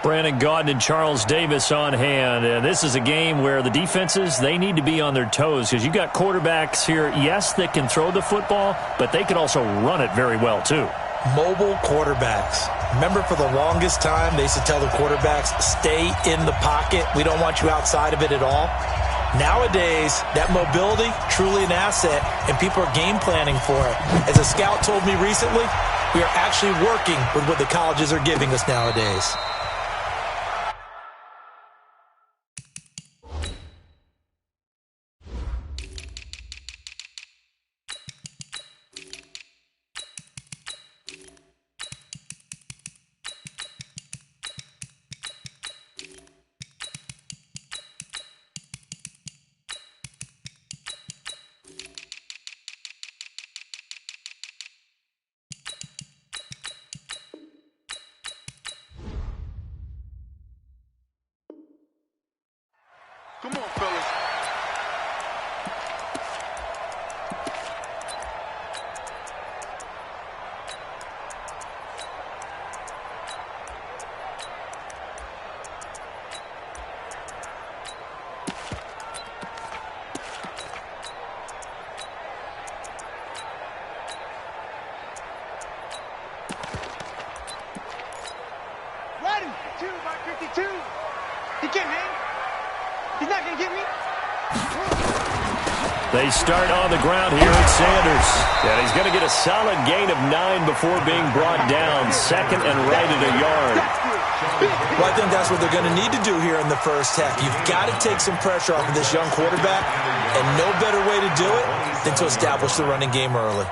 Brandon Gaudin and Charles Davis on hand. And this is a game where the defenses, they need to be on their toes because you've got quarterbacks here, yes, that can throw the football, but they can also run it very well too. Mobile quarterbacks. Remember, for the longest time, they used to tell the quarterbacks, stay in the pocket. We don't want you outside of it at all. Nowadays, that mobility, truly an asset, and people are game planning for it. As a scout told me recently, we are actually working with what the colleges are giving us nowadays. Come on, fellas. Ready, 2 by 52. He can't hang. He's not going to get me. They start on the ground here at Sanders. And he's going to get a solid gain of 9 before being brought down. Second and right at a yard. Well, I think that's what they're going to need to do here in the first half. You've got to take some pressure off of this young quarterback, and no better way to do it than to establish the running game early.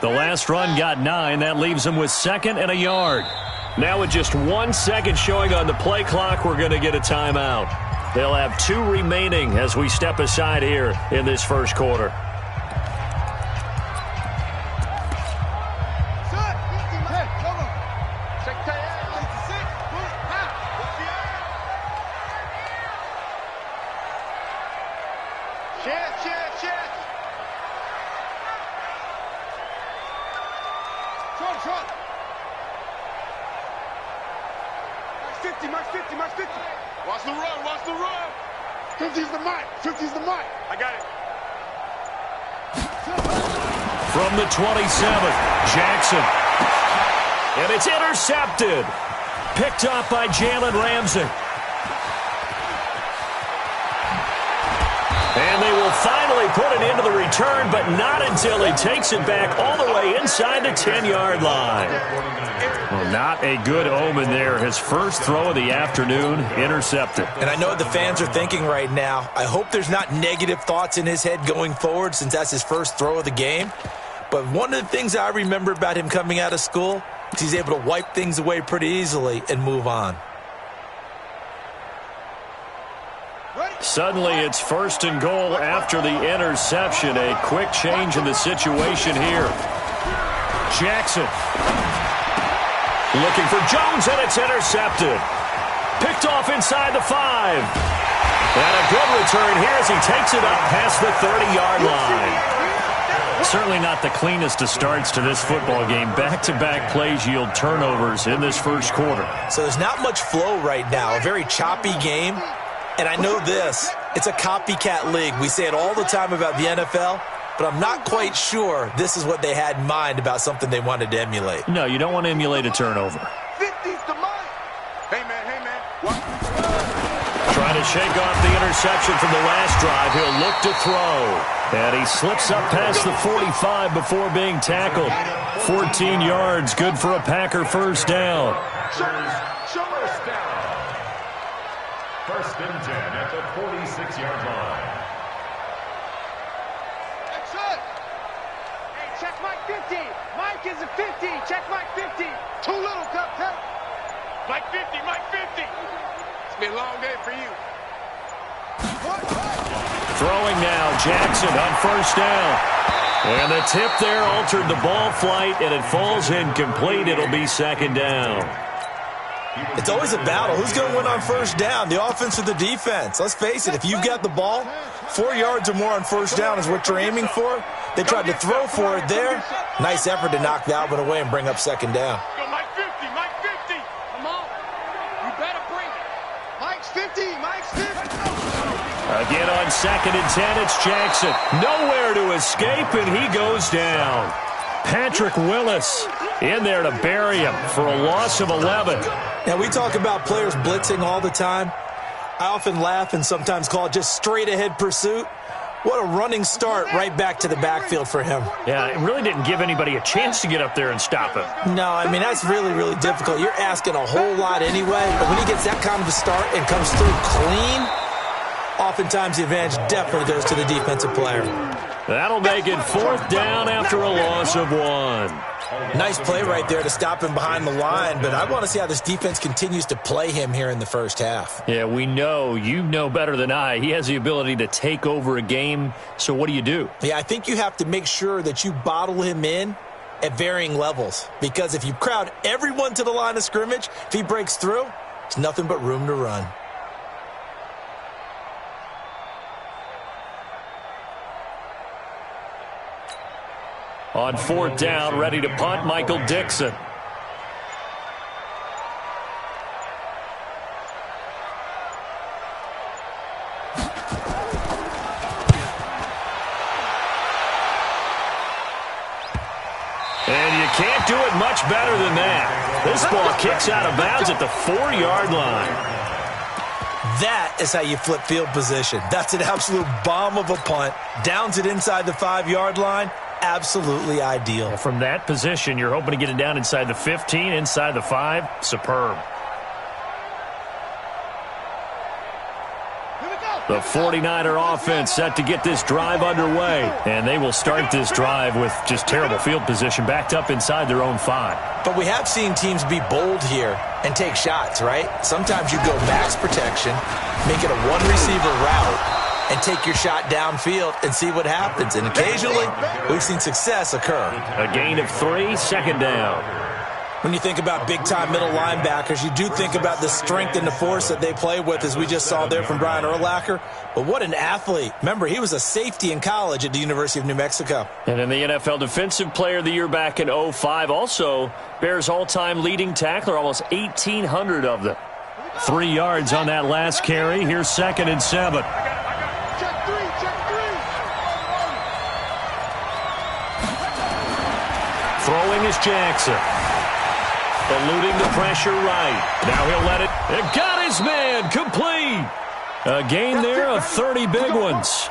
The last run got 9. That leaves them with second and a yard. Now with just 1 second showing on the play clock, we're going to get a timeout. They'll have 2 remaining as we step aside here in this first quarter. Mark 50, Mark 50. Watch the run, watch the run. 50's the mark, 50's the mark. I got it. From the 27, Jackson. And it's intercepted. Picked off by Jalen Ramsey. And they will finally put it into the return, but not until he takes it back all the way inside the 10-yard line. Well, not a good omen there. His first throw of the afternoon, intercepted. And I know what the fans are thinking right now. I hope there's not negative thoughts in his head going forward since that's his first throw of the game. But one of the things I remember about him coming out of school is he's able to wipe things away pretty easily and move on. Suddenly, it's first and goal after the interception. A quick change in the situation here. Jackson looking for Jones, and it's intercepted. Picked off inside the 5. And a good return here as he takes it up past the 30-yard line. Certainly not the cleanest of starts to this football game. Back-to-back plays yield turnovers in this first quarter. So there's not much flow right now. A very choppy game. And I know this, it's a copycat league. We say it all the time about the NFL, but I'm not quite sure this is what they had in mind about something they wanted to emulate. No, you don't want to emulate a turnover. 50's the mark. Hey, man, what? Trying to shake off the interception from the last drive. He'll look to throw. And he slips up past the 45 before being tackled. 14 yards, good for a Packer first down. First and 10 at the 46-yard line. Action! Hey, check Mike 50. Mike is a 50. Check Mike 50. Too little, Cupcake. Mike 50, Mike 50. It's been a long day for you. Throwing now, Jackson on first down. And the tip there altered the ball flight, and it falls incomplete. It'll be second down. It's always a battle. Who's going to win on first down, the offense or the defense? Let's face it, if you've got the ball, 4 yards or more on first down is what you're aiming for. They tried to throw for it there. Nice effort to knock that one away and bring up second down. Go, Mike 50, Mike 50. Come on. You better bring it. Mike's 50, Mike's 50. Again on 2nd and 10, it's Jackson. Nowhere to escape, and he goes down. Patrick Willis in there to bury him for a loss of 11. Now, we talk about players blitzing all the time. I often laugh and sometimes call it just straight-ahead pursuit. What a running start right back to the backfield for him. Yeah, it really didn't give anybody a chance to get up there and stop him. No, I mean, that's really, really difficult. You're asking a whole lot anyway, but when he gets that kind of a start and comes through clean, oftentimes the advantage definitely goes to the defensive player. That'll make it 4th down after a loss of 1. Nice play right there to stop him behind the line, but I want to see how this defense continues to play him here in the first half. Yeah, we know. You know better than I. He has the ability to take over a game, so what do? Yeah, I think you have to make sure that you bottle him in at varying levels, because if you crowd everyone to the line of scrimmage, if he breaks through, it's nothing but room to run. On 4th down, ready to punt, Michael Dixon. And you can't do it much better than that. This ball kicks out of bounds at the 4-yard line. That is how you flip field position. That's an absolute bomb of a punt. Downs it inside the 5-yard line. Absolutely ideal. From that position, you're hoping to get it down inside the 15, inside the 5. Superb. The 49er offense set to get this drive underway. And they will start this drive with just terrible field position backed up inside their own 5. But we have seen teams be bold here and take shots, right? Sometimes you go max protection, make it a one-receiver route, and take your shot downfield and see what happens. And occasionally, we've seen success occur. A gain of 3, 2nd down. When you think about big-time middle linebackers, you do think about the strength and the force that they play with, as we just saw there from Brian Urlacher. But what an athlete. Remember, he was a safety in college at the University of New Mexico. And in the NFL Defensive Player of the Year back in 2005, also Bears all-time leading tackler, almost 1,800 of them. 3 yards on that last carry. Here's 2nd and 7. Throwing is Jackson. Eluding the pressure right. Now he'll let it. It got his man. Complete. A gain there of 30 big ones.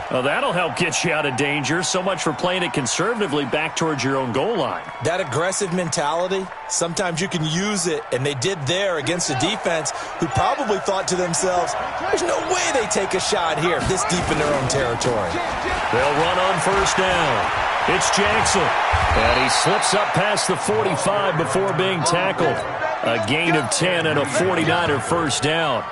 Well, that'll help get you out of danger. So much for playing it conservatively back towards your own goal line. That aggressive mentality, sometimes you can use it, and they did there against a defense who probably thought to themselves, there's no way they take a shot here this deep in their own territory. They'll run on 1st down. It's Jackson. And he slips up past the 45 before being tackled. A gain of 10 and a 49er first down.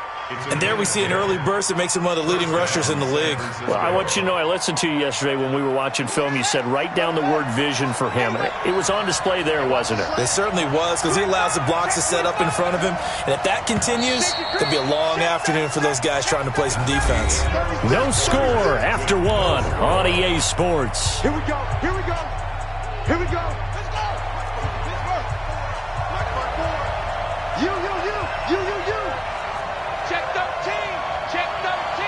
And there we see an early burst that makes him one of the leading rushers in the league. Well, I want you to know, I listened to you yesterday when we were watching film. You said write down the word vision for him. It was on display there, wasn't it? It certainly was, because he allows the blocks to set up in front of him. And if that continues, it could be a long afternoon for those guys trying to play some defense. No score after 1 on EA Sports. Here we go. Here we go. Here we go. Let's go. You. Check 13. Check 13.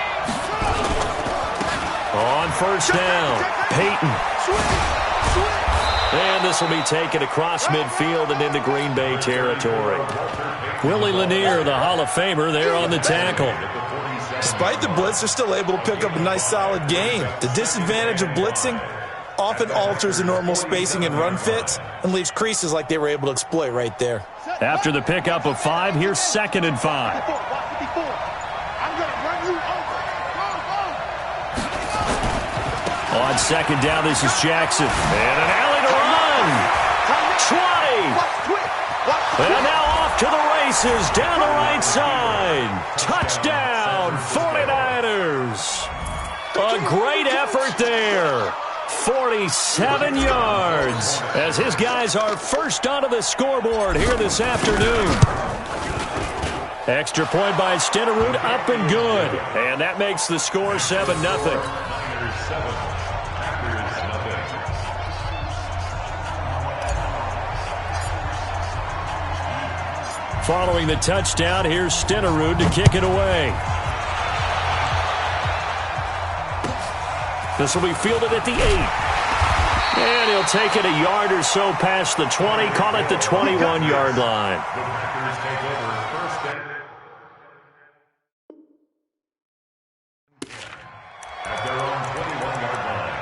On 1st down, Peyton. And this will be taken across midfield and into Green Bay territory. Willie Lanier, the Hall of Famer, there on the tackle. Despite the blitz, they're still able to pick up a nice, solid gain. The disadvantage of blitzing often alters the normal spacing and run fits and leaves creases like they were able to exploit right there. After the pickup of 5, here's 2nd and 5. On 2nd down, this is Jackson. And an alley to run. 20. And now off to the races down the right side. Touchdown, 49ers. A great effort there. 47 yards as his guys are first onto the scoreboard here this afternoon. Extra point by Stenerud, up and good. And that makes the score 7-0. Following the touchdown, here's Stenerud to kick it away. This will be fielded at the 8. And he'll take it a yard or so past the 20, call it the 21-yard line. At their own 21-yard line.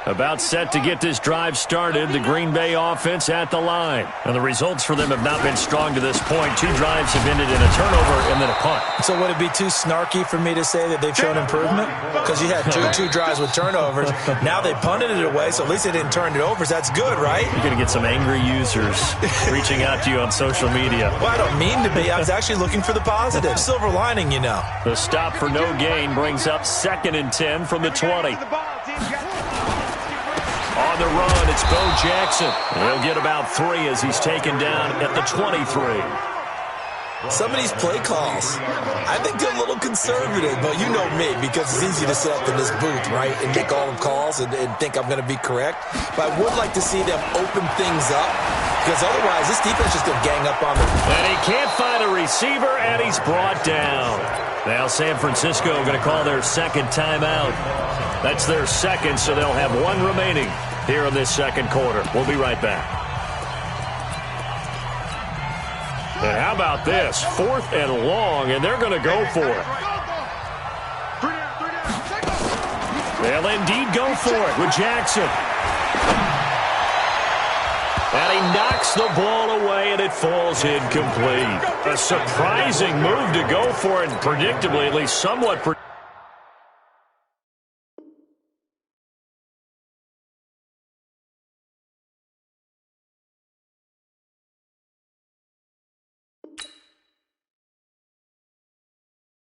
About set to get this drive started, the Green Bay offense at the line. And the results for them have not been strong to this point. 2 drives have ended in a turnover and then a punt. So would it be too snarky for me to say that they've shown improvement? Because you had two drives with turnovers. Now they punted it away, so at least they didn't turn it over. So that's good, right? You're going to get some angry users reaching out to you on social media. Well, I don't mean to be. I was actually looking for the positive. Silver lining, you know. The stop for no gain brings up 2nd and 10 from the 20. On the run, it's Bo Jackson. He'll get about 3 as he's taken down at the 23. Some of these play calls, I think they're a little conservative, but you know me, because it's easy to sit up in this booth, right, and make all the calls and think I'm going to be correct. But I would like to see them open things up, because otherwise this defense is going to gang up on them. And he can't find a receiver, and he's brought down. Now San Francisco going to call their 2nd timeout. That's their 2nd, so they'll have 1 remaining here in this 2nd quarter. We'll be right back. And how about this? 4th and long, and they're going to go for it. They'll indeed go for it with Jackson. And he knocks the ball away, and it falls incomplete. A surprising move to go for it, and predictably, at least somewhat